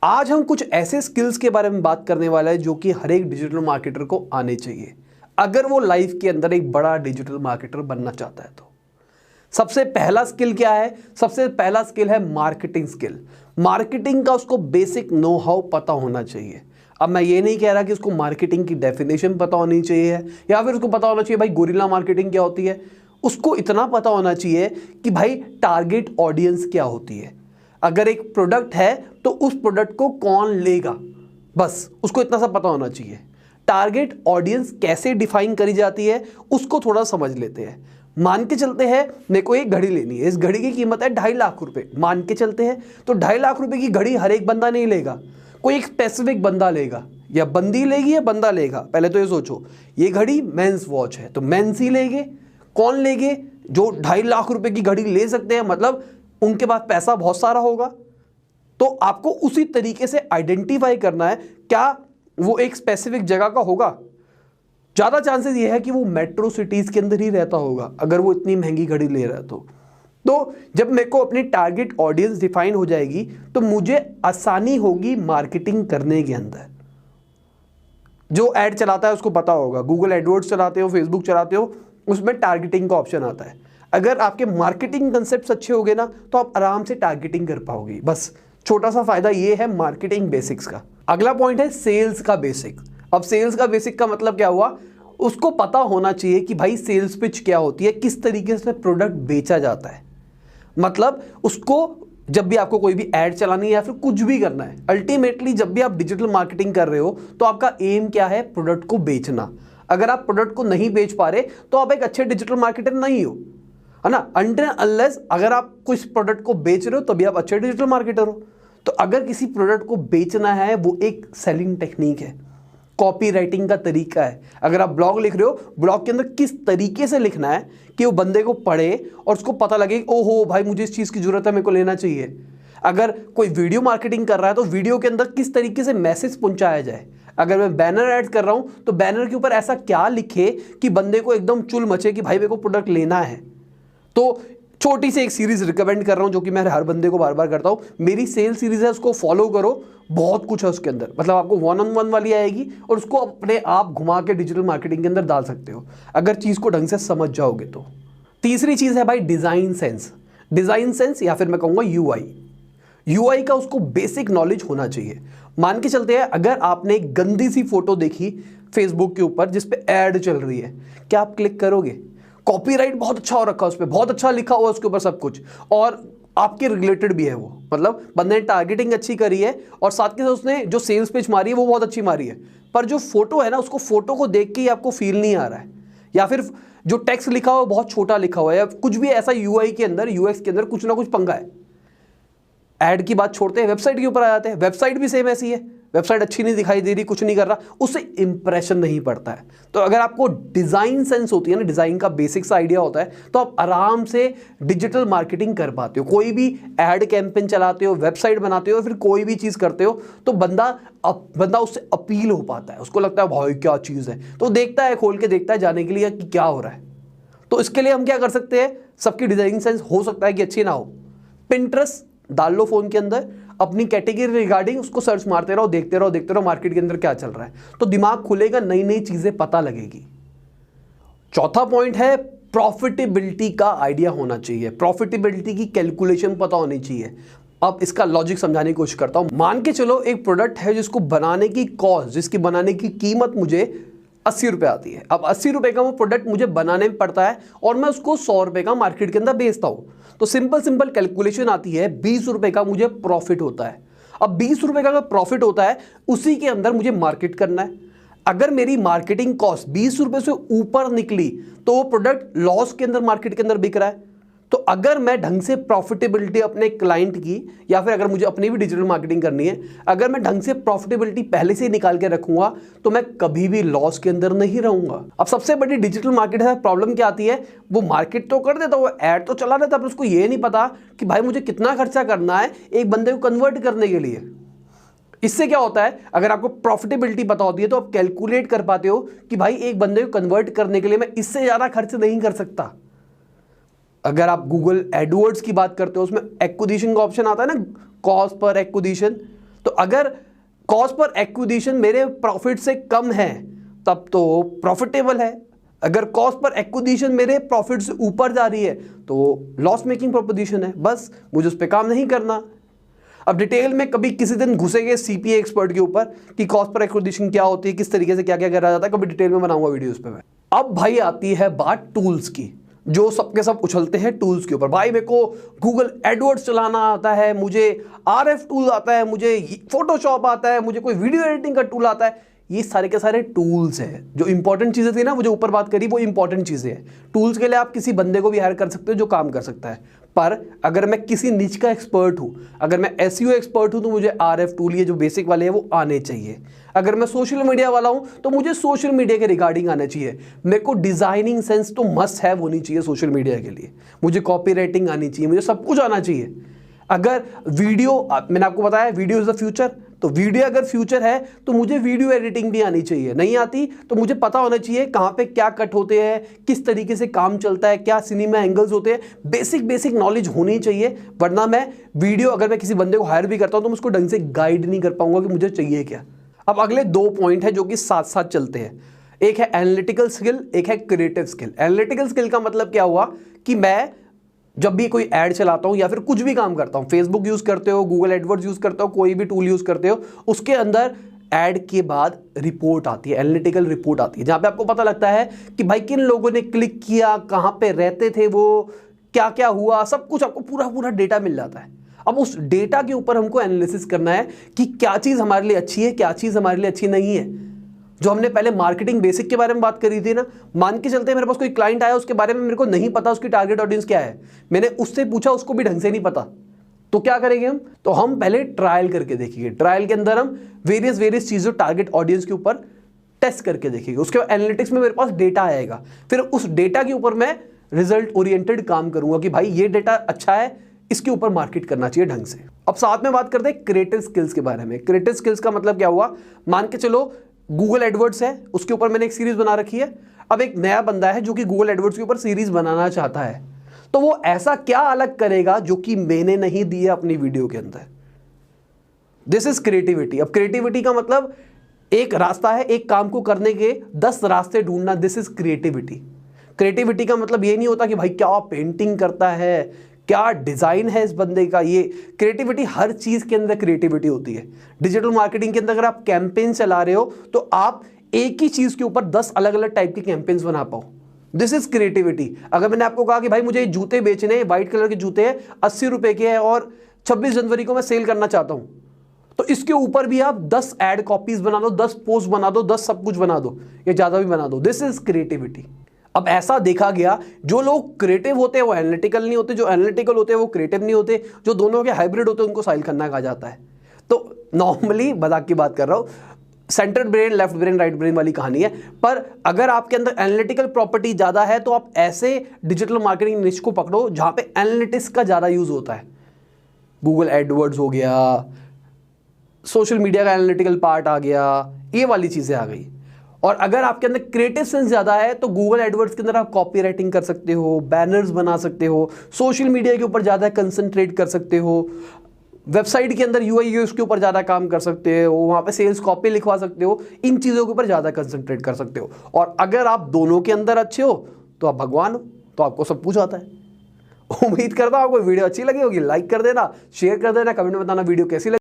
आज हम कुछ ऐसे स्किल्स के बारे में बात करने वाला है जो कि हर एक डिजिटल मार्केटर को आने चाहिए अगर वो लाइफ के अंदर एक बड़ा डिजिटल मार्केटर बनना चाहता है। तो सबसे पहला स्किल क्या है? सबसे पहला स्किल है मार्केटिंग स्किल। मार्केटिंग का उसको बेसिक नो हाउ पता होना चाहिए। अब मैं ये नहीं कह रहा कि उसको मार्केटिंग की डेफिनेशन पता होनी चाहिए या फिर उसको पता होना चाहिए भाई गोरिल्ला मार्केटिंग क्या होती है। उसको इतना पता होना चाहिए कि भाई टारगेट ऑडियंस क्या होती है। अगर एक प्रोडक्ट है तो उस प्रोडक्ट को कौन लेगा, बस उसको इतना सा पता होना चाहिए। टारगेट ऑडियंस कैसे डिफाइन करी जाती है उसको थोड़ा समझ लेते हैं। मान के चलते हैं मेरे को एक घड़ी लेनी है, इस घड़ी की कीमत है 2.5 लाख रुपए, मान के चलते हैं। तो 2.5 लाख रुपए की घड़ी हर एक बंदा नहीं लेगा, कोई एक स्पेसिफिक बंदा लेगा, या बंदी लेगी या बंदा लेगा। पहले तो ये सोचो, ये घड़ी मेंस वॉच है तो मेंस ही लेंगे। कौन लेंगे? जो 2.5 लाख रुपए की घड़ी ले सकते हैं, मतलब उनके पास पैसा बहुत सारा होगा। तो आपको उसी तरीके से आइडेंटिफाई करना है क्या वो एक स्पेसिफिक जगह का होगा। ज्यादा चांसेस ये है कि वो मेट्रो सिटीज के अंदर ही रहता होगा अगर वो इतनी महंगी घड़ी ले रहा है। तो जब मेरे को अपनी टारगेट ऑडियंस डिफाइन हो जाएगी तो मुझे आसानी होगी मार्केटिंग करने के अंदर। जो ऐड चलाता है उसको पता होगा, गूगल एडवर्ड्स चलाते हो, फेसबुक चलाते हो, उसमें टारगेटिंग का ऑप्शन आता है। अगर आपके मार्केटिंग कंसेप्ट अच्छे होंगे ना तो आप आराम से टारगेटिंग कर पाओगे। बस छोटा सा फायदा ये है मार्केटिंग बेसिक्स का। अगला पॉइंट है सेल्स का बेसिक। अब सेल्स का बेसिक का मतलब क्या हुआ? उसको पता होना चाहिए कि भाई सेल्स पिच क्या होती है, किस तरीके से प्रोडक्ट बेचा जाता है। मतलब उसको जब भी आपको कोई भी ऐड चलानी है या फिर कुछ भी करना है, अल्टीमेटली जब भी आप डिजिटल मार्केटिंग कर रहे हो तो आपका एम क्या है? प्रोडक्ट को बेचना। अगर आप प्रोडक्ट को नहीं बेच पा रहे तो आप एक अच्छे डिजिटल मार्केटर नहीं हो, है ना। अनटिल अनलेस अगर आप कुछ प्रोडक्ट को बेच रहे हो तभी आप अच्छे डिजिटल मार्केटर हो। तो अगर किसी प्रोडक्ट को बेचना है वो एक सेलिंग टेक्निक है, कॉपी राइटिंग का तरीका है। अगर आप ब्लॉग लिख रहे हो, ब्लॉग के अंदर किस तरीके से लिखना है कि वो बंदे को पढ़े और उसको पता लगे ओहो भाई मुझे इस चीज़ की जरूरत है, मेरे को लेना चाहिए। अगर कोई वीडियो मार्केटिंग कर रहा है तो वीडियो के अंदर किस तरीके से मैसेज पहुंचाया जाए। अगर मैं बैनर ऐड कर रहा हूं तो बैनर के ऊपर ऐसा क्या लिखे कि बंदे को एकदम चुल मचे कि भाई मेरे को प्रोडक्ट लेना है। तो छोटी सी एक सीरीज रिकमेंड कर रहा हूं जो कि मैं हर बंदे को बार बार करता हूं, मेरी सेल सीरीज है, उसको फॉलो करो। बहुत कुछ है उसके अंदर, मतलब आपको 1-on-1 वाली आएगी और उसको अपने आप घुमा के डिजिटल मार्केटिंग के अंदर डाल सकते हो अगर चीज को ढंग से समझ जाओगे तो। तीसरी चीज है भाई डिजाइन सेंस। डिजाइन सेंस या फिर मैं कहूंगा यूआई का उसको बेसिक नॉलेज होना चाहिए। मान के चलते हैं अगर आपने एक गंदी सी फोटो देखी फेसबुक के ऊपर जिसपे ऐड चल रही है, क्या आप क्लिक करोगे? कॉपीराइट बहुत अच्छा हो रखा है, उस पर बहुत अच्छा लिखा हुआ है उसके ऊपर सब कुछ, और आपके रिलेटेड भी है वो, मतलब बंदे ने टारगेटिंग अच्छी करी है और साथ के साथ उसने जो सेल्स पिच मारी है वो बहुत अच्छी मारी है। पर जो फोटो है ना, उसको फोटो को देख के ही आपको फील नहीं आ रहा है, या फिर जो टेक्स्ट लिखा हुआ बहुत छोटा लिखा हुआ है, या कुछ भी ऐसा यूआई के अंदर, यूएक्स के अंदर कुछ ना कुछ पंगा है। ऐड की बात छोड़ते हैं, वेबसाइट के ऊपर आ जाते हैं। वेबसाइट भी सेम ऐसी है, वेबसाइट अच्छी नहीं दिखाई दे रही, कुछ नहीं कर रहा, उससे इंप्रेशन नहीं पड़ता है। तो अगर आपको डिजाइन सेंस होती है ना, डिजाइन का बेसिक सा आइडिया होता है, तो आप आराम से डिजिटल मार्केटिंग कर पाते हो। कोई भी ऐड कैंपेन चलाते हो, वेबसाइट बनाते हो, फिर कोई भी चीज करते हो तो बंदा उससे अपील हो पाता है, उसको लगता है भाई क्या चीज है, तो देखता है, खोल के देखता है जाने के लिए कि क्या हो रहा है। तो इसके लिए हम क्या कर सकते हैं? सबकी डिजाइन सेंस हो सकता है कि अच्छी ना हो, पिंटरेस्ट डाल लो फोन के अंदर, अपनी कैटेगरी रिगार्डिंग उसको सर्च मारते रहो, देखते रहो मार्केट के अंदर क्या चल रहा है, तो दिमाग खुलेगा, नई नई चीजें पता लगेगी। चौथा पॉइंट है प्रॉफिटेबिलिटी का आइडिया होना चाहिए। प्रॉफिटेबिलिटी की कैलकुलेशन पता होनी चाहिए। अब इसका लॉजिक समझाने की कोशिश करता हूं। मान के चलो एक प्रोडक्ट है जिसको बनाने की कॉस्ट, जिसकी बनाने की कीमत मुझे 80 रुपए आती है। अब 80 रुपए का वो प्रोडक्ट मुझे बनाने में पड़ता है और मैं उसको 100 रुपए का मार्केट के अंदर बेचता हूं, तो सिंपल कैलकुलेशन आती है, 20 रुपए का मुझे प्रॉफिट होता है। अब 20 रुपए का अगर प्रॉफिट होता है, उसी के अंदर मुझे मार्केट करना है। अगर मेरी मार्केटिंग कॉस्ट 20 रुपए से ऊपर निकली तो वो प्रोडक्ट लॉस के अंदर मार्केट के अंदर बिक रहा है। तो अगर मैं ढंग से प्रॉफिटेबिलिटी अपने क्लाइंट की, या फिर अगर मुझे अपनी भी डिजिटल मार्केटिंग करनी है, अगर मैं ढंग से प्रॉफिटेबिलिटी पहले से ही निकाल के रखूंगा तो मैं कभी भी लॉस के अंदर नहीं रहूंगा। अब सबसे बड़ी डिजिटल मार्केट है प्रॉब्लम क्या आती है? वो मार्केट तो कर देता, वो ऐड तो चला देता, पर उसको ये नहीं पता कि भाई मुझे कितना खर्चा करना है एक बंदे को कन्वर्ट करने के लिए। इससे क्या होता है, अगर आपको प्रॉफिटेबिलिटी पता होती है तो आप कैलकुलेट कर पाते हो कि भाई एक बंदे को कन्वर्ट करने के लिए मैं इससे ज्यादा खर्च नहीं कर सकता। अगर आप गूगल एडवर्ड्स की बात करते हो, उसमें एक्विजिशन का ऑप्शन आता है ना, कॉस्ट पर एक्विजिशन, तो अगर कॉस्ट पर एक्विजिशन मेरे प्रॉफिट से कम है तब तो प्रॉफिटेबल है, अगर कॉस्ट पर एक्विजिशन मेरे प्रॉफिट से ऊपर जा रही है तो लॉस मेकिंग प्रोपोजिशन है। बस मुझे उस पर काम नहीं करना। अब डिटेल में कभी किसी दिन घुसेंगे सीपीए एक्सपर्ट के ऊपर कि कॉस्ट पर एक्विजिशन क्या होती है, किस तरीके से क्या क्या करा जाता है, कभी डिटेल में बनाऊंगा वीडियोस पे मैं। अब भाई आती है बात टूल्स की, जो सबके सब उछलते हैं टूल्स के ऊपर। भाई मेरे को गूगल एडवर्ड्स चलाना आता है, मुझे आरएफ टूल आता है, मुझे फोटोशॉप आता है, मुझे कोई वीडियो एडिटिंग का टूल आता है। ये सारे के सारे टूल्स हैं। जो इंपॉर्टेंट चीजें थी ना, वो जो ऊपर बात करी, वो इंपॉर्टेंट चीजें हैं। टूल्स के लिए आप किसी बंदे को भी हायर कर सकते हो जो काम कर सकता है। पर अगर मैं किसी निच का एक्सपर्ट हूं, अगर मैं एसईओ एक्सपर्ट हूं, तो मुझे आरएफ टूल ये जो बेसिक वाले हैं वो आने चाहिए। अगर मैं सोशल मीडिया वाला हूं तो मुझे सोशल मीडिया के रिगार्डिंग आना चाहिए। मेरे को डिजाइनिंग सेंस तो मस्ट हैव होनी चाहिए सोशल मीडिया के लिए। मुझे कॉपी राइटिंग आनी चाहिए, मुझे सब कुछ आना चाहिए। अगर वीडियो, मैंने आपको बताया वीडियो इज द फ्यूचर, तो वीडियो अगर फ्यूचर है तो मुझे वीडियो एडिटिंग भी आनी चाहिए। नहीं आती तो मुझे पता होना चाहिए कहाँ पे क्या कट होते हैं, किस तरीके से काम चलता है, क्या सिनेमा एंगल्स होते हैं। बेसिक नॉलेज होनी चाहिए, वरना मैं वीडियो, अगर मैं किसी बंदे को हायर भी करता हूं तो मैं उसको ढंग से गाइड नहीं कर पाऊंगा कि मुझे चाहिए क्या। अब अगले 2 पॉइंट है जो कि साथ साथ चलते हैं। एक है एनालिटिकल स्किल, एक है क्रिएटिव स्किल। एनालिटिकल स्किल का मतलब क्या हुआ कि मैं जब भी कोई ऐड चलाता हूं या फिर कुछ भी काम करता हूं, फेसबुक यूज करते हो, गूगल एडवर्ड्स यूज करते हो, कोई भी टूल यूज करते हो, उसके अंदर ऐड के बाद रिपोर्ट आती है, एनालिटिकल रिपोर्ट आती है, जहां पे आपको पता लगता है कि भाई किन लोगों ने क्लिक किया, कहां पे रहते थे वो, क्या क्या हुआ, सब कुछ आपको पूरा डेटा मिल जाता है। अब उस डेटा के ऊपर हमको एनालिसिस करना है कि क्या चीज हमारे लिए अच्छी है, क्या चीज हमारे लिए अच्छी नहीं है। जो हमने पहले मार्केटिंग बेसिक के बारे में बात करी थी ना, मान के चलते मेरे पास कोई क्लाइंट आया, उसके बारे में मेरे को नहीं पता उसकी टारगेट ऑडियंस क्या है, मैंने उससे पूछा, उसको भी ढंग से नहीं पता, तो क्या करेंगे हम? तो हम पहले ट्रायल करके देखेंगे। ट्रायल के अंदर हम वेरियस चीजों टारगेट ऑडियंस के ऊपर टेस्ट करके देखेंगे। उसके बाद एनालिटिक्स में मेरे पास डेटा आएगा, फिर उस डेटा के ऊपर मैं रिजल्ट ओरिएंटेड काम करूंगा कि भाई ये डेटा अच्छा है, इसके ऊपर मार्केट करना चाहिए ढंग से। अब साथ में बात करते हैं क्रिएटिव स्किल्स के बारे में। क्रिएटिव स्किल्स का मतलब क्या हुआ? मान के चलो गूगल एडवर्ड्स है, उसके ऊपर मैंने एक सीरीज बना रखी है। अब एक नया बंदा है जो कि गूगल एडवर्ड्स के ऊपर सीरीज बनाना चाहता है, तो वो ऐसा क्या अलग करेगा जो कि मैंने नहीं दिया अपनी वीडियो के अंदर? This is creativity. अब क्रिएटिविटी का मतलब एक रास्ता है, एक काम को करने के 10 रास्ते ढूंढना, दिस इज क्रिएटिविटी। क्रिएटिविटी का मतलब ये नहीं होता कि भाई क्या पेंटिंग करता है, क्या डिजाइन है इस बंदे का। ये क्रिएटिविटी, हर चीज के अंदर क्रिएटिविटी होती है। डिजिटल मार्केटिंग के अंदर अगर आप कैंपेन चला रहे हो तो आप एक ही चीज के ऊपर 10 अलग अलग टाइप के कैंपेन्स बना पाओ, दिस इज क्रिएटिविटी। अगर मैंने आपको कहा कि भाई मुझे जूते बेचने हैं, व्हाइट कलर के जूते हैं, 80 रुपए के हैं और 26 जनवरी को मैं सेल करना चाहता हूं, तो इसके ऊपर भी आप 10 एड कॉपीज बना दो, 10 पोस्ट बना दो, 10 सब कुछ बना दो, या ज्यादा भी बना दो, दिस इज क्रिएटिविटी। अब ऐसा देखा गया, जो लोग क्रिएटिव होते हैं वो एनालिटिकल नहीं होते, जो एनालिटिकल होते हैं वो क्रिएटिव नहीं होते, जो दोनों के हाइब्रिड होते हैं उनको साहिल खन्ना कहा जाता है। तो नॉर्मली मजाक की बात कर रहा हूं, central brain, left brain, right brain वाली कहानी है। पर अगर आपके अंदर एनालिटिकल प्रॉपर्टी ज्यादा है तो आप ऐसे डिजिटल मार्केटिंग निश को पकड़ो जहां पे एनालिटिक्स का ज्यादा यूज होता है। गूगल एडवर्ड्स हो गया, सोशल मीडिया का एनालिटिकल पार्ट आ गया, ये वाली चीजें आ गई। और अगर आपके अंदर क्रिएटिव सेंस ज्यादा है तो गूगल एडवर्ड्स के अंदर आप कॉपी राइटिंग कर सकते हो, बैनर्स बना सकते हो, सोशल मीडिया के ऊपर ज्यादा कंसंट्रेट कर सकते हो, वेबसाइट के अंदर यूआई यूएक्स के ऊपर ज्यादा काम कर सकते हो, वहां पे सेल्स कॉपी लिखवा सकते हो, इन चीजों के ऊपर ज्यादा कंसंट्रेट कर सकते हो। और अगर आप दोनों के अंदर अच्छे हो तो आप भगवान हो, तो आपको सब कुछ आता है। उम्मीद करता हूं आपको वीडियो अच्छी लगी होगी, लाइक कर देना, शेयर कर देना, कमेंट में बताना वीडियो कैसी लगी।